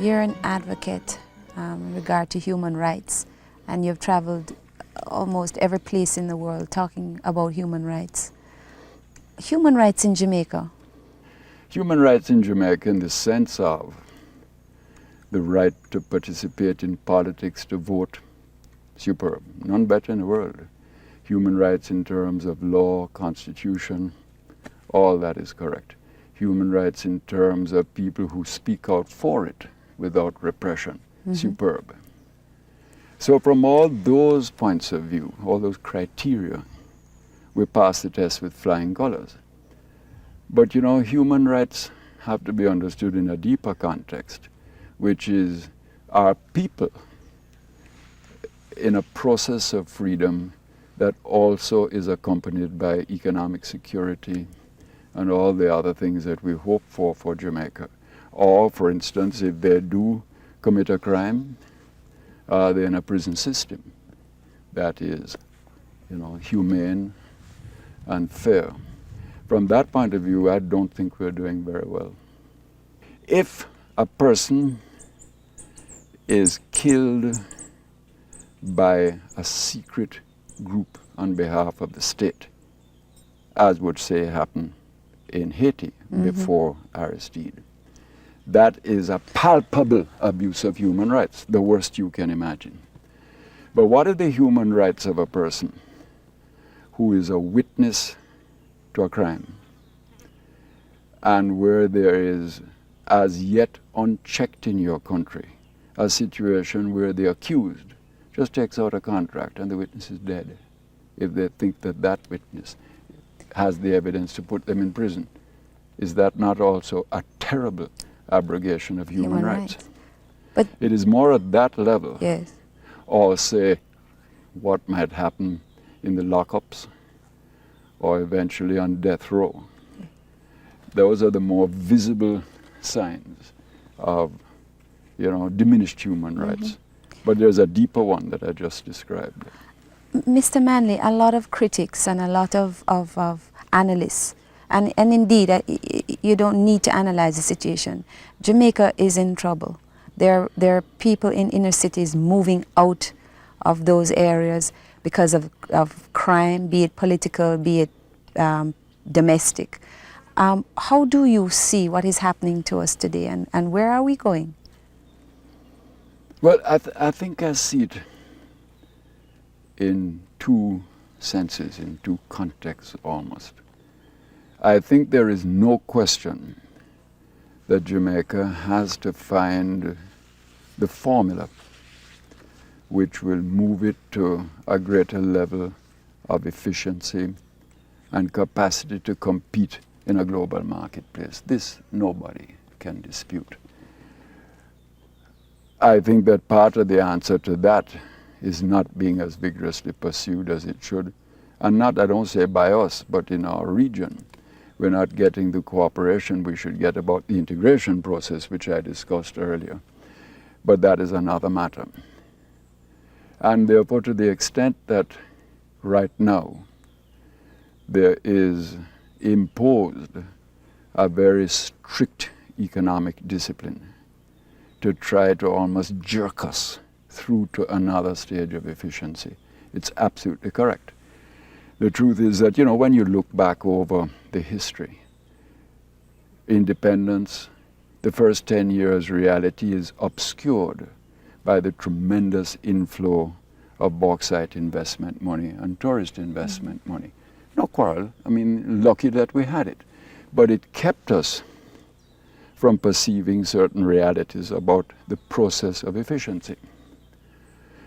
You're an advocate in regard to human rights, and you've traveled almost every place in the world talking about human rights. Human rights in Jamaica. Human rights in Jamaica in the sense of the right to participate in politics, to vote, superb. None better in the world. Human rights in terms of law, constitution, all that is correct. Human rights in terms of people who speak out for it without repression, superb. So from all those points of view, all those criteria, we pass the test with flying colors. But you know, human rights have to be understood in a deeper context, which is our people in a process of freedom that also is accompanied by economic security and all the other things that we hope for Jamaica. Or, for instance, if they do commit a crime, they're in a prison system that is, you know, humane and fair. From that point of view, I don't think we're doing very well. If a person is killed by a secret group on behalf of the state, as would say happen in Haiti before Aristide, that is a palpable abuse of human rights, the worst you can imagine. But what are the human rights of a person who is a witness to a crime, and where there is, as yet unchecked in your country, a situation where the accused just takes out a contract and the witness is dead, if they think that that witness has the evidence to put them in prison? Is that not also a terrible abrogation of human rights? But it is more at that level. yes. Or say what might happen in the lockups or eventually on death row. Those are the more visible signs of, you know, diminished human rights. But there's a deeper one that I just described. Mr. Manley, a lot of critics and a lot of analysts, and indeed, you don't need to analyze the situation. Jamaica is in trouble. There are people in inner cities moving out of those areas because of crime, be it political, be it domestic. How do you see what is happening to us today, and where are we going? Well, I think I see it in two senses, in two contexts almost. I think there is no question that Jamaica has to find the formula which will move it to a greater level of efficiency and capacity to compete in a global marketplace. This nobody can dispute. I think that part of the answer to that is not being as vigorously pursued as it should. And not, I don't say by us, but in our region. We're not getting the cooperation we should get about the integration process, which I discussed earlier. But that is another matter. And therefore, to the extent that right now there is imposed a very strict economic discipline to try to almost jerk us through to another stage of efficiency, it's absolutely correct. The truth is that, you know, when you look back over the history, independence, the first 10 years reality is obscured by the tremendous inflow of bauxite investment money and tourist investment money. No quarrel, I mean, lucky that we had it. But it kept us from perceiving certain realities about the process of efficiency.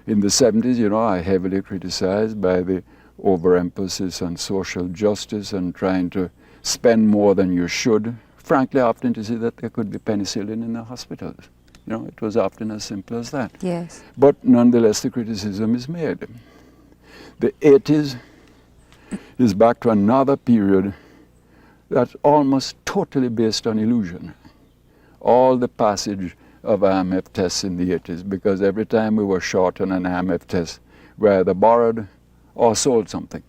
In the 70s, you know, I heavily criticized by the overemphasis on social justice and trying to spend more than you should. Frankly, often to see that there could be penicillin in the hospitals. You know, it was often as simple as that. Yes. But nonetheless, the criticism is made. The 80s is back to another period that's almost totally based on illusion. All the passage of IMF tests in the 80s, because every time we were short on an IMF test, we either borrowed or sold something.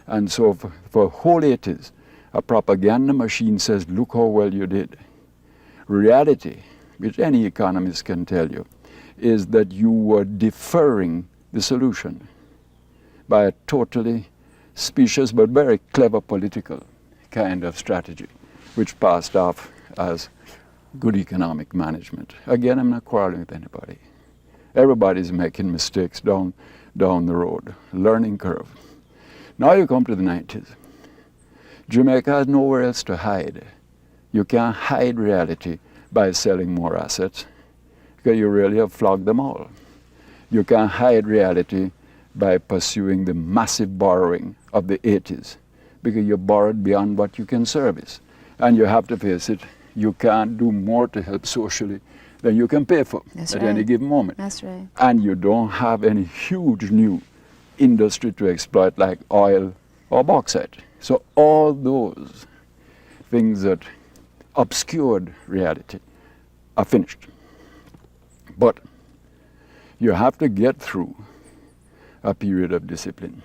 And so for whole 80s, a propaganda machine says, look how well you did. Reality which any economist can tell you, is that you were deferring the solution by a totally specious but very clever political kind of strategy, which passed off as good economic management. Again, I'm not quarreling with anybody. Everybody's making mistakes down the road, learning curve. Now you come to the 90s. Jamaica has nowhere else to hide. You can't hide reality by selling more assets, because you really have flogged them all. You can't hide reality by pursuing the massive borrowing of the 80s, because you borrowed beyond what you can service. And you have to face it, you can't do more to help socially than you can pay for at any given moment. That's right. And you don't have any huge new industry to exploit like oil or bauxite. So all those things that obscured reality are finished. But you have to get through a period of discipline.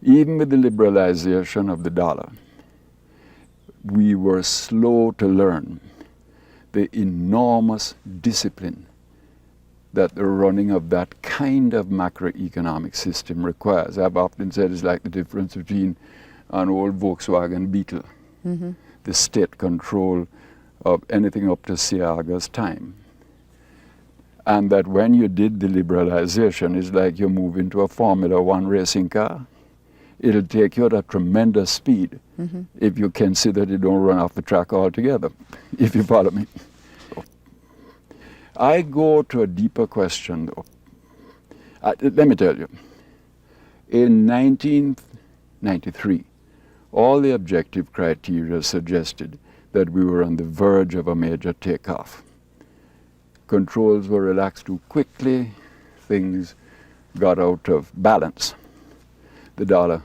Even with the liberalization of the dollar, we were slow to learn the enormous discipline that the running of that kind of macroeconomic system requires. I've often said it's like the difference between an old Volkswagen Beetle, the state control of anything up to Seaga's time. And that when you did the liberalization, it's like you move into a Formula One racing car. It'll take you at a tremendous speed if you can see that you don't run off the track altogether, if you follow me. I go to a deeper question, though. Let me tell you. In 1993, all the objective criteria suggested that we were on the verge of a major takeoff. Controls were relaxed too quickly, things got out of balance. The dollar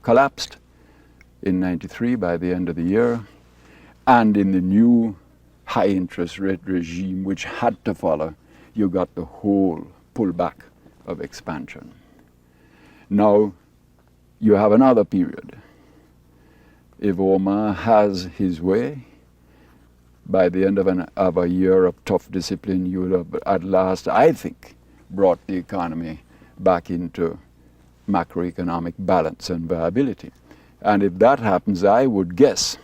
collapsed in 93 by the end of the year, and in the new high interest rate regime which had to follow, you got the whole pullback of expansion. Now you have another period. If Omar has his way, by the end of a year of tough discipline, you will have at last, I think, brought the economy back into macroeconomic balance and viability. And if that happens, I would guess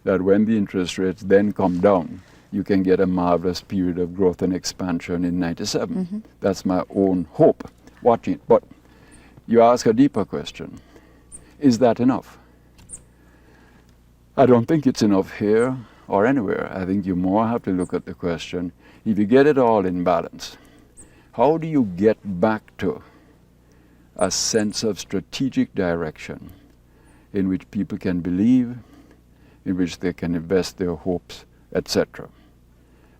that when the interest rates then come down, you can get a marvelous period of growth and expansion in 97. That's my own hope, watching it. But you ask a deeper question. Is that enough? I don't think it's enough here or anywhere. I think you more have to look at the question, if you get it all in balance, how do you get back to a sense of strategic direction in which people can believe, in which they can invest their hopes, etc.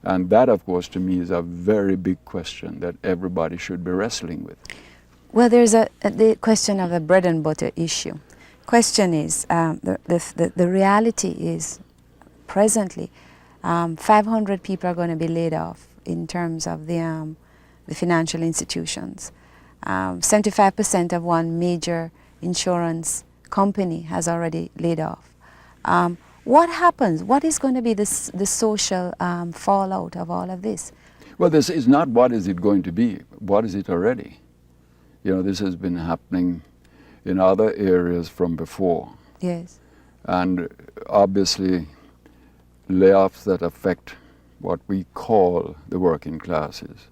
And that, of course, to me is a very big question that everybody should be wrestling with. Well, there's the question of the bread and butter issue. Question is, the reality is, presently, 500 people are going to be laid off in terms of the financial institutions. 75% of one major insurance company has already laid off. What happens? What is going to be the social fallout of all of this? Well, this is not what is it going to be. What is it already? You know, this has been happening in other areas from before. Yes. And obviously, layoffs that affect what we call the working classes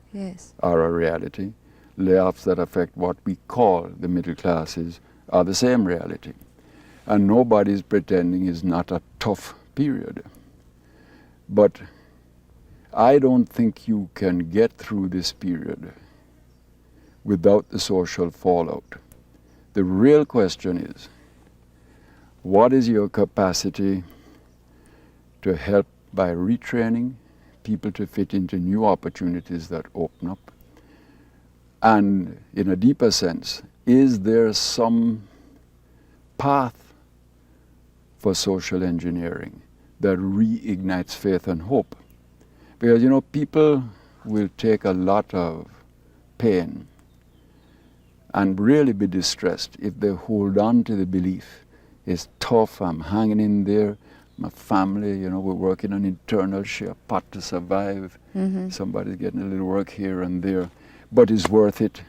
are a reality. Layoffs that affect what we call the middle classes are the same reality. And nobody's pretending it's not a tough period. But I don't think you can get through this period without the social fallout. The real question is, what is your capacity to help by retraining people to fit into new opportunities that open up? And in a deeper sense, is there some path for social engineering that reignites faith and hope? Because, you know, people will take a lot of pain and really be distressed if they hold on to the belief, it's tough, I'm hanging in there, my family, you know, we're working on internal share pot to survive. Somebody's getting a little work here and there, but it's worth it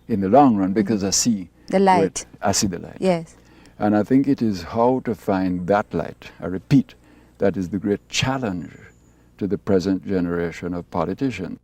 in the long run because I see The light. I see the light. Yes. And I think it is how to find that light. I repeat, that is the great challenge to the present generation of politicians.